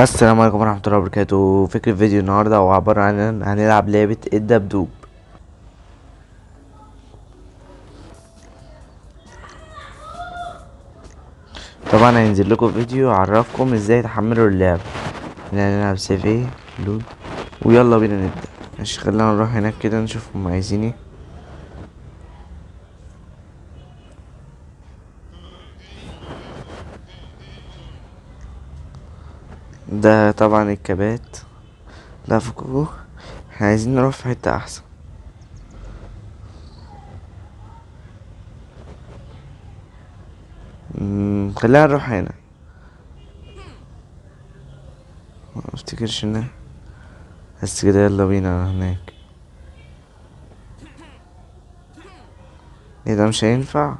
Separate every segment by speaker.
Speaker 1: السلام عليكم ورحمة الله وبركاته. فكرة الفيديو النهاردة هو عبارة عن هنلعب لعبة الدبدوب. طبعا هينزل لكم فيديو يعرفكم ازاي تحملوا اللعبة. هنلعب سيف ايه لود، ويلا بينا نبدأ. ماشي، خلينا نروح هناك كده نشوف هم عايزين ايه. ده طبعا الكبات. لا فكوكو، احنا عايزين نروح في حتة احسن. خلينا نروح هنا. ما افتكرش ان بس كده، يلا بينا هناك. ايه ده؟ مش هينفع.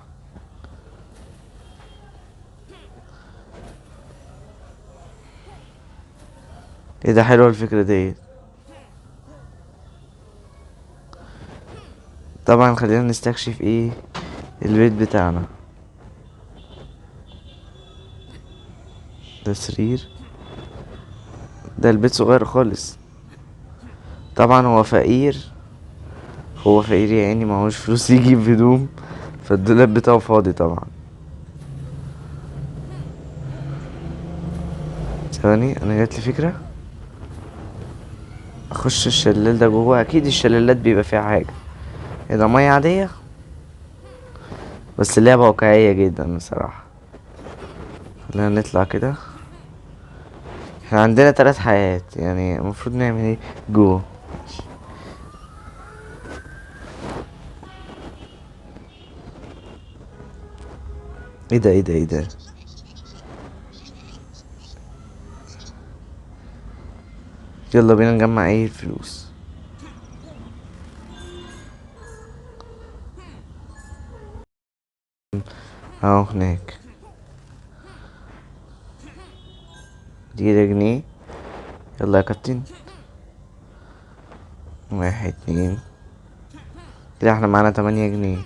Speaker 1: ايه ده؟ حلوة الفكرة دي. طبعا خلينا نستكشف ايه البيت بتاعنا. ده سرير. ده البيت صغير خالص. طبعا هو فقير. هو فقير يا عيني، معهوش فلوس يجيب هدوم، فالدولاب بتاعه فاضي طبعا. ثواني، انا جاتلي فكرة. اخش الشلال ده جوه، اكيد الشلالات بيبقى فيها حاجة. ايه ده؟ مية عادية. بس اللعبة واقعية جدا بصراحة. خلينا نطلع كده. احنا عندنا 3 حياة، يعني المفروض نعمل ايه جوه؟ ايه ده؟ ايه ده؟ ايه ده؟ يلا بينا نجمع ايه الفلوس. اهو هناك. دي كده جنيه. يلا يا كابتن. 1 2. كده احنا معانا 8 جنيه.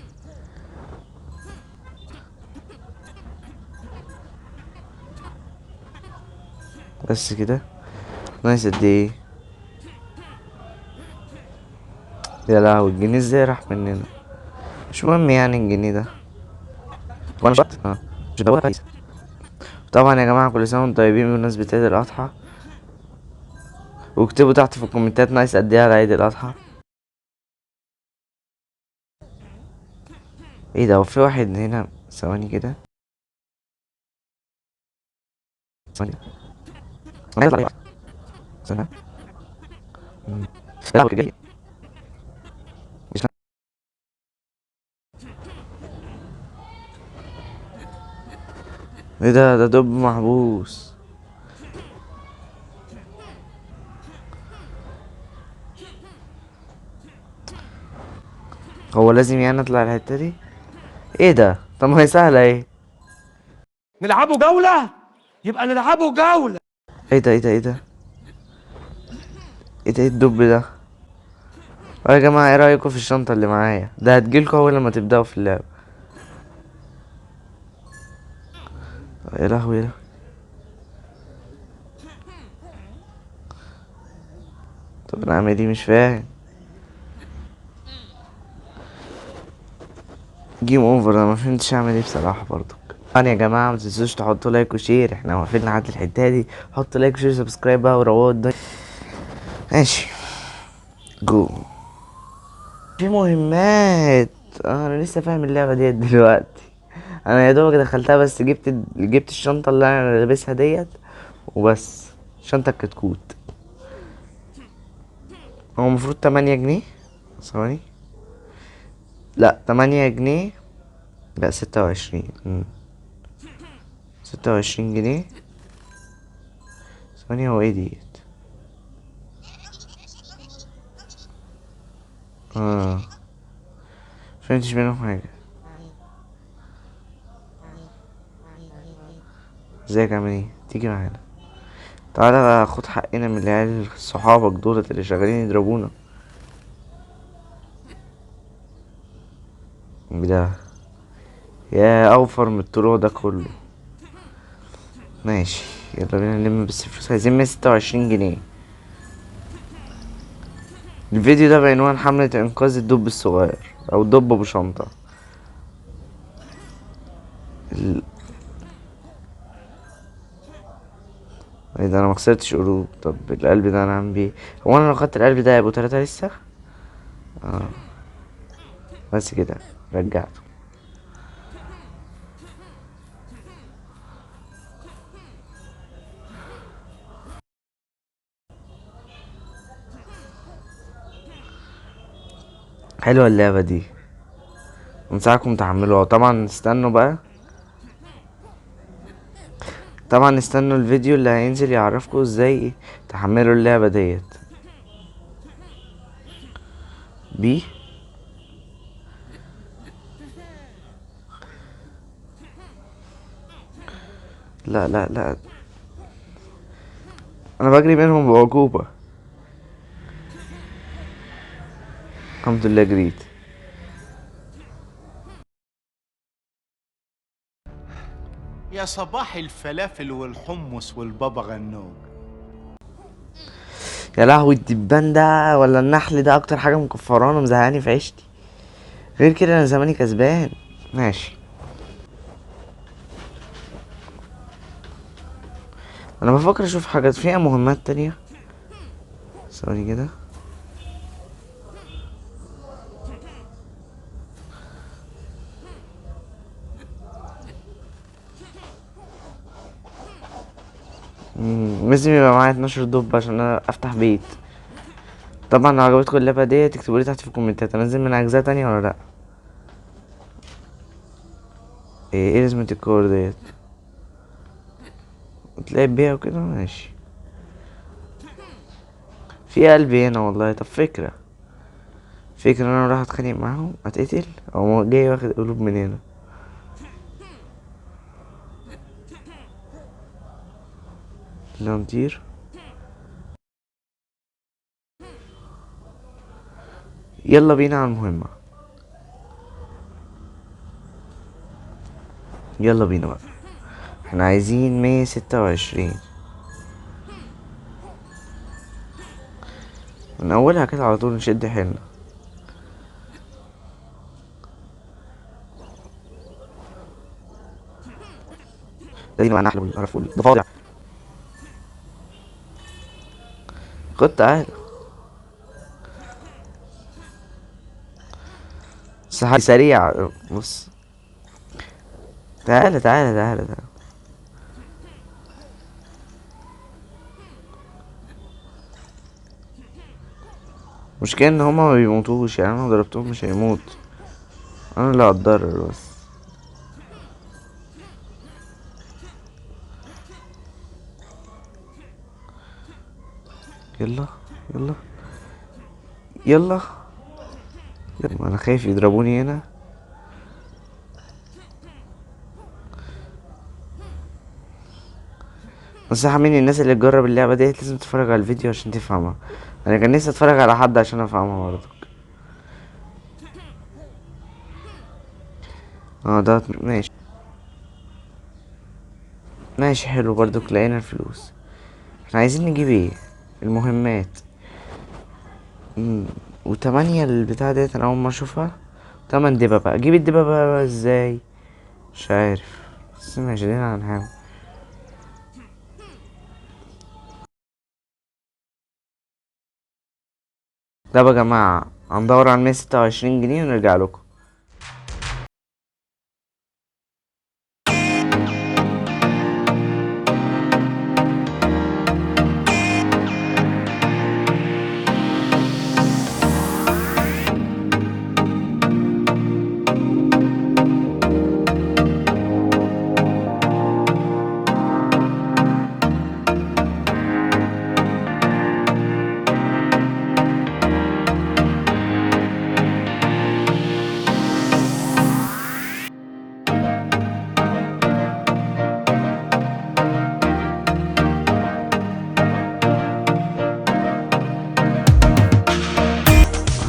Speaker 1: بس كده. ناقص قد ايه؟ يا لهوي، الجنيه ازاي راح مننا؟ مش مهم يعني الجنيه ده. وانا مش وقت مش ده كويس. طبعا يا جماعه، كل سنه وانتم طيبين بمناسبه عيد الاضحى. واكتبوا تحت في الكومنتات ناقص قد ايه على عيد الاضحى. ايه ده؟ هو في واحد هنا؟ ثواني كده. ثواني. انا عايز اطلع. استنى. مم. لا هو جاي. مش ايه ده دب محبوس. هو لازم يعني اطلع الحته دي؟ ايه ده؟ طب ما هي سهله ايه.
Speaker 2: نلعبوا جولة. يبقى نلعبوا جولة.
Speaker 1: ايه ده؟ ايه ده؟ ايه ده؟ ايه ده؟ ايه الدب ده؟ يا جماعه، ايه رايكم في الشنطه اللي معايا؟ ده هتجيلكوا اول لما تبداوا في اللعب. يا لهوي يا لهوي. طب انا اعمل ايه؟ مش فاهم. جيم اوفر. انا ما فهمتش اعمل ايه بصراحه برضو. طبعا يا جماعه ما تنسوش تحطوا لايك وشير. احنا واقفين لحد الحته دي. حطوا لايك وشير سبسكرايب بقى ورواد ده. ماشي. جو. في مهمات. انا لسه فاهم اللعبه ديت دلوقتي. انا يا دوبك دخلتها، بس جبت الشنطه اللي انا لابسها ديت وبس. شنطه الكتكوت. هو المفروض 8 جنيه. ثواني. لا، 8 جنيه. لا، 26. 26 جنيه. ثواني، هو ايه ديت؟ اه. مفهمتش منهم حاجة. ازيك؟ عامل ايه؟ تيجي معانا. تعالى خد حقنا من العيال صحابك دولت اللي شغالين يضربونا. ده يا اوفر من الطلوع ده كله. ماشي، يلا بينا نلم بس فلوس، عايزين 126 جنيه. الفيديو ده بعنوان حملة انقاذ الدب الصغير او الدب ابو شنطة. ال... ايه ده، انا مخسرتش قلوب. طب القلب ده انا عم بيه، هو انا لو خدت القلب ده هيبقوا 3 لسه. بس كده رجعته. حلوة اللعبة دي، انصحكم تحملوها. طبعا استنوا بقى، طبعا استنوا الفيديو اللي هينزل يعرفكم ازاي تحملوا اللعبة ديت. بي لا لا لا، انا بجري منهم بعجوبة. الحمد لله جريت.
Speaker 3: يا صباح الفلافل والحمص والبابا غنوج.
Speaker 1: يا لهوي، الدبان ده ولا النحل ده اكتر حاجة مكفرانة مزهقاني في عيشتي. غير كده انا زماني كسبان. ماشي، انا بفكر اشوف حاجات فيها مهمات تانية. ثواني كده. لازم يبقى معايا 12 دب عشان أنا افتح بيت. طبعا لو عجبتكم اللعبة دي تكتبوا لي تحت في الكومنتات انزل من اجزاء تانية ولا لا. ايه لازمة الكور ديت؟ تلعب بيها وكده. ماشي، في قلبي هنا والله. طب فكرة انا راح اتخانق معاهم اتقتل، او جاي واخد قلوب من هنا. يلا نطير. يلا بينا على المهمة. يلا بينا بقى، احنا عايزين 126 من اولها كده على طول، نشد حيلنا. لازم بقى نحل والقرف والضفادع. خد تعالى، سريع. بص، تعالى. مشكلة ان هما ما بيموتوش، يعني انا لو ضربتهم مش هيموت، انا اللي هتضرر بس. يلا يلا يلا يلا، انا خايف يضربوني هنا. نصيحة مني، الناس اللي تجرب اللعبة ديت لازم تتفرج على الفيديو عشان تفهمها. انا كان نفسي اتفرج على حد عشان افهمها برضه. ده ماشي. ماشي حلو برضه، لقينا الفلوس. احنا عايزين نجيب ايه؟ المهمات. وتمانية البتاع ديت انا اول ما اشوفها. 8 دبابة بقى، اجيب الدبابة بقى ازاي؟ مش عارف، بس ماشي دينا هنحاول. ده بقى يا جماعة هندور على 126 جنيه ونرجع لكم.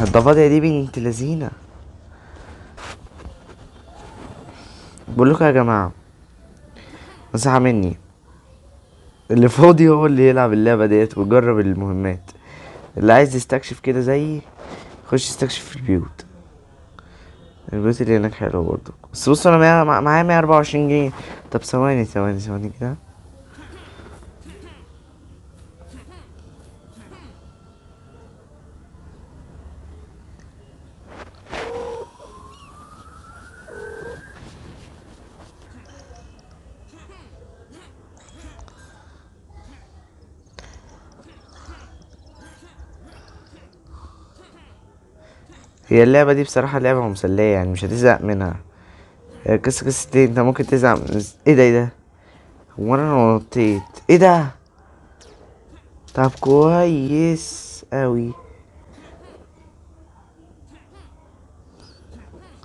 Speaker 1: الضفادع دي بنت لذينة. بقول لكم يا جماعة، نصيحة مني، اللي فاضي هو اللي يلعب اللعبة ديت ويجرب المهمات. اللي عايز يستكشف كده زيي يخش يستكشف في البيوت. البيوت اللي هناك حلوة برضه. بس بص انا معايا 124 جنيه. طب ثواني كده. هي اللعبة دي بصراحة لعبة مسلية، يعني مش هتزهق منها. هي قصة ايه، انت ممكن تزهق ايه ده. هو انا نطيت ايه ده. طب كويس اوي.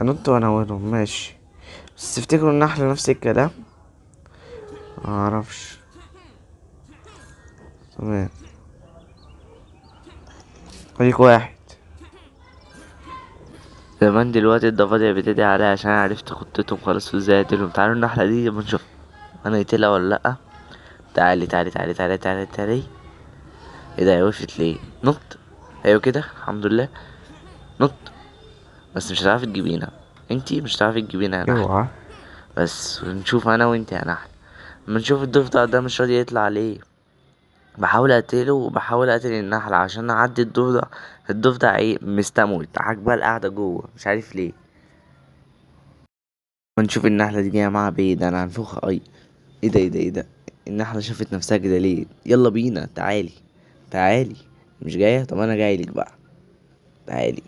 Speaker 1: انط وانا وينهم ماشي. بس تفتكروا النحلة نفس الكلام؟ معرفش. تمام. خليك واحد. زمان دلوقتي الضفادع بتدعي عليها عشان عرفت خطتهم خلاص وازاي اقتلهم. تعالوا النحلة دي اما نشوف انا اقتلها ولا لأ. تعالي. ايه ده، هي وقفت ليه؟ نط. ايوه كده الحمد لله. نط. بس مش هتعرفي تجيبينا. انتي مش هتعرفي تجيبينا يا نحل. اوعى. بس نشوف انا وانتي يا نحل. اما نشوف الضفدع ده مش راضي يطلع ليه. بحاول اقتله وبحاول اقتل النحل عشان اعدي الضفدع. الضفدع ايه مستموت عاجباه القعدة جوه مش عارف ليه. ونشوف النحلة دي جاية معاها بعيد انا هنفخها اي. ايه ده. النحلة شافت نفسها كده ليه؟ يلا بينا تعالي. مش جاية، طب انا جايلك بقى. تعالي.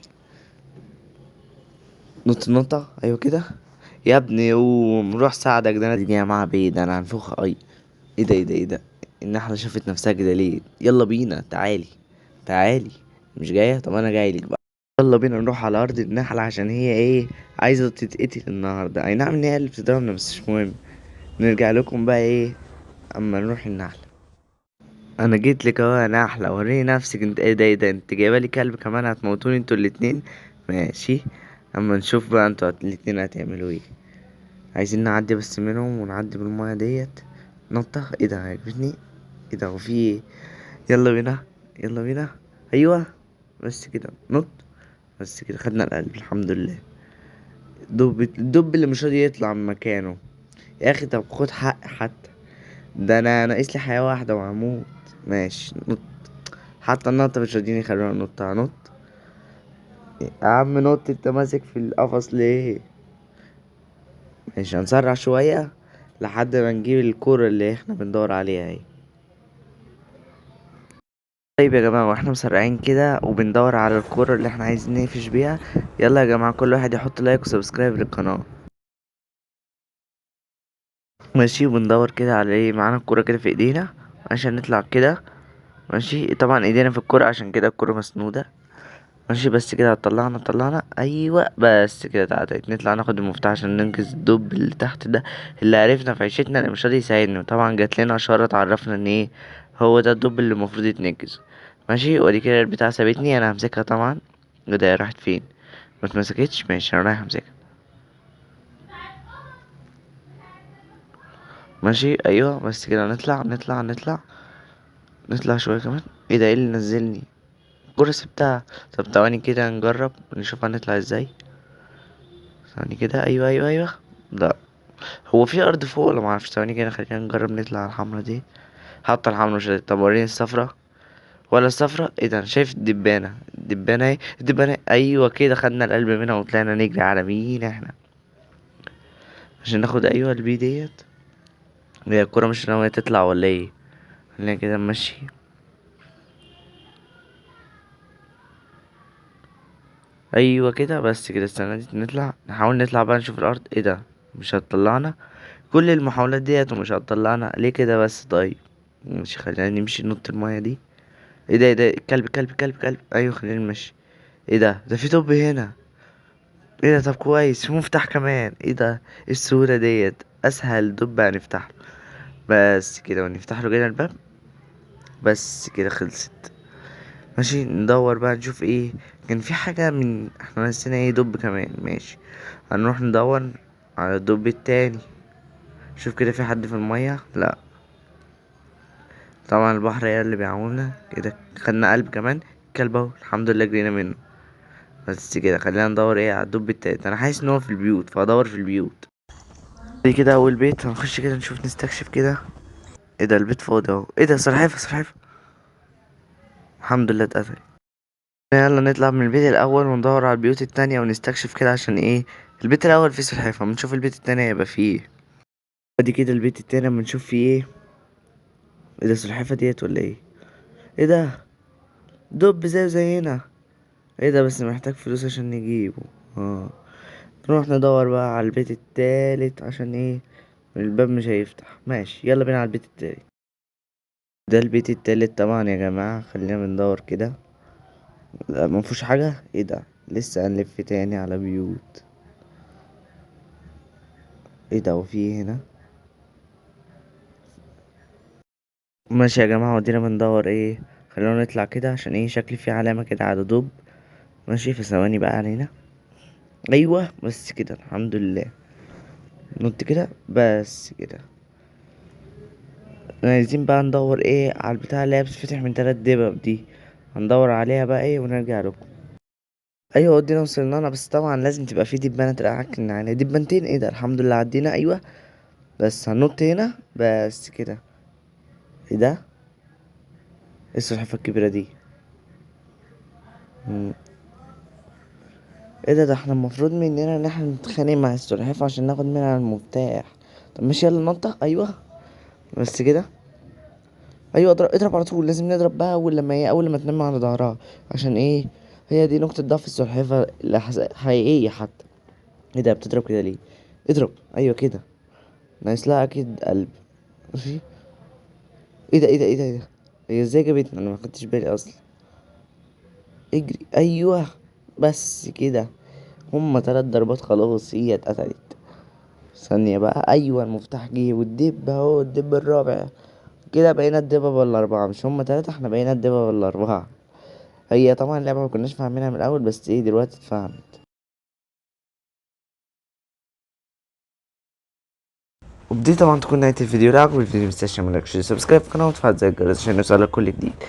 Speaker 1: نط نطة ايوه كده. يا ابني قوم روح ساعدك، ده انا دي جاية معاها بعيد انا هنفخها اي. ايه ده. النحلة شافت نفسها كده ليه؟ يلا بينا تعالي. مش جاية، طب انا جايلك بقى. يلا بينا نروح على ارض النحلة عشان هي ايه عايزة تتقتل النهاردة. اي نعم ان هي اللي بتضربنا بس مش مهم. نرجع لكم بقى ايه اما نروح النحلة. انا جيت لك اهو يا نحلة، وريني نفسك انت. ايه ده انت جايبه لي كلب كمان، هتموتوني انتوا الاتنين. ماشي. اما نشوف بقى انتوا الاتنين هتعملوا ايه. عايزين نعدي بس منهم ونعدي بالمية ديت. نطة ايه ده عجبتني. ايه ده وفي ايه. يلا بينا. ايوه. بس كده نط. بس كده خدنا القلب الحمد لله. الدب اللي مش راضي يطلع من مكانه. يا اخي طب خد حق حتى. ده انا ناقص لي حياة واحدة وهموت. ماشي نط. حتى النط مش راضيين يخلونا ننط. هنط. يا عم نط، انت ماسك في القفص ليه. ماشي هنسرع شوية لحد ما نجيب الكورة اللي احنا بندور عليها اهي. طيب يا جماعة واحنا مسرعين كده وبندور على الكورة اللي احنا عايزين نقفش بيها. يلا يا جماعة كل واحد يحط لايك وسبسكرايب للقناة. ماشي وبندور كده على ايه، معانا الكورة كده في ايدينا عشان نطلع كده. ماشي طبعا ايدينا في الكورة عشان كده الكورة مسنودة. ماشي بس كده طلعنا ايوه بس كده تعالى نطلع ناخد المفتاح عشان ننقذ الدب اللي تحت ده. اللي عرفنا في عيشتنا اللي مش راضي يساعدنا. طبعا جات لنا اشارة تعرفنا ان ايه هو ده الدب اللي المفروض يتنقذ. ماشي ودي كده البتاعة سابتني انا همسكها طبعا. ايه ده راحت فين. ما اتمسكتش ماشي انا رايح امسكها. ماشي ايوه بس كده نطلع شوية كمان. ايه ده ايه اللي نزلني. الكرسي بتاعها. طب ثواني كده نجرب نشوف هنطلع ازاي. ثواني كده ايوه. لا. هو في ارض فوق ولا معرفش. ثواني كده خلينا نجرب نطلع على الحمرا دي. حتى الحمرا مش طب وريني الصفرا. ولا الصفرا ايه ده انا شايف الدبانة اهي. الدبانة ايوه كده خدنا القلب منها وطلعنا نجري على مين احنا. عشان ناخد ايوه البي ديت. هي الكورة مش ناوية تطلع ولا ايه. خلينا كده نمشي. ايوه كده بس كده استنى دي نطلع نحاول نطلع بقى نشوف الارض. ايه ده مش هتطلعنا. كل المحاولات ديت ومش هتطلعنا ليه كده بس. طيب مش خلينا نمشي ننط المايه دي. ايه ده كلب ايوه خلينا نمشي. ايه ده في طب هنا. ايه ده طب كويس في مفتاح كمان. ايه ده ايه السهولة ديت. اسهل دب هنفتح له. بس كده ونفتح له كده الباب. بس كده خلصت. ماشي ندور بقى نشوف ايه. كان في حاجة من احنا نسينا ايه دب كمان. ماشي هنروح ندور على الدب التاني. شوف كده في حد في المية لا. طبعا البحر هي اللي بيعاوننا كده. خدنا قلب كمان، الكلب اهو الحمد لله جرينا منه. بس كده خلينا ندور ايه على الدب التالت. انا حاسس ان هو في البيوت فهدور في البيوت. دي كده اول بيت، هنخش كده نشوف نستكشف كده. ايه ده البيت فاضي اهو. ايه ده سلحفة سلحفة، الحمد لله اتقتل. يلا نطلع من البيت الاول وندور على البيوت التانية ونستكشف كده عشان ايه. البيت الاول فيه سلحفة، بنشوف البيت التاني هيبقى فيه ايه. ادي كده البيت التاني بنشوف فيه ايه. ايه ده سلحفة ديت ولا ايه؟ ايه ده دب زيه زينا. ايه ده بس محتاج فلوس عشان نجيبه. اه نروح ندور بقى على البيت التالت عشان ايه. الباب مش هيفتح. ماشي يلا بينا على البيت التالت. ده البيت التالت طبعا يا جماعة. خلينا بندور كده. لا مفيهوش حاجة. ايه ده لسه هنلف تاني على بيوت. ايه ده وفي إيه هنا. ماشي يا جماعة ودينا بندور ايه. خلينا نطلع كده عشان ايه شكلي في علامة كده على دب. ماشي في ثواني بقى علينا. ايوه بس كده الحمد لله. نط كده بس كده. عايزين بقى ندور ايه على البتاع اللي هي بتتفتح من 3 دبب دي. هندور عليها بقى ايه ونرجع لكم. ايوه ودينا وصلنا لها، بس طبعا لازم تبقى في دبانة ترقعك عليها. دبانتين ايه ده الحمد لله عدينا. ايوه بس هننط هنا بس كده. ايه ده ايه السلحفاة الكبيرة دي. مم. ايه ده احنا المفروض مننا ان احنا نتخانق مع السلحفاة عشان ناخد منها المفتاح. طب ماشي يلا ننطق. ايوه بس كده. ايوه اضرب على طول. لازم نضرب بقى اول لما تنام على ظهرها. عشان ايه هي دي نقطة ضعف السلحفاة حقيقية حتى. ايه ده بتضرب كده ليه. اضرب ايوه كده. ناقص لها اكيد قلب. ماشي. ايه ده هي ازاي جابتنا انا ما خدتش بالي اصلا. اجري ايوه بس كده. هما 3 ضربات خلاص هي اتقتلت. ثانية بقى. ايوه المفتاح جه والدب اهو الدب الرابع. كده بقينا الدببة الأربعة. مش هما 3 احنا بقينا الدببة الأربعة. هي طبعا اللعبة ما كناش فاهمينها من الأول بس ايه دلوقتي اتفهمت. وبدي طبعا تكون نهاية الفيديو. لو عجبك الفيديو متنساش تعمل لايك وشير سبسكرايب في القناة وتفعل زر الجرس عشان يوصلك كل جديد.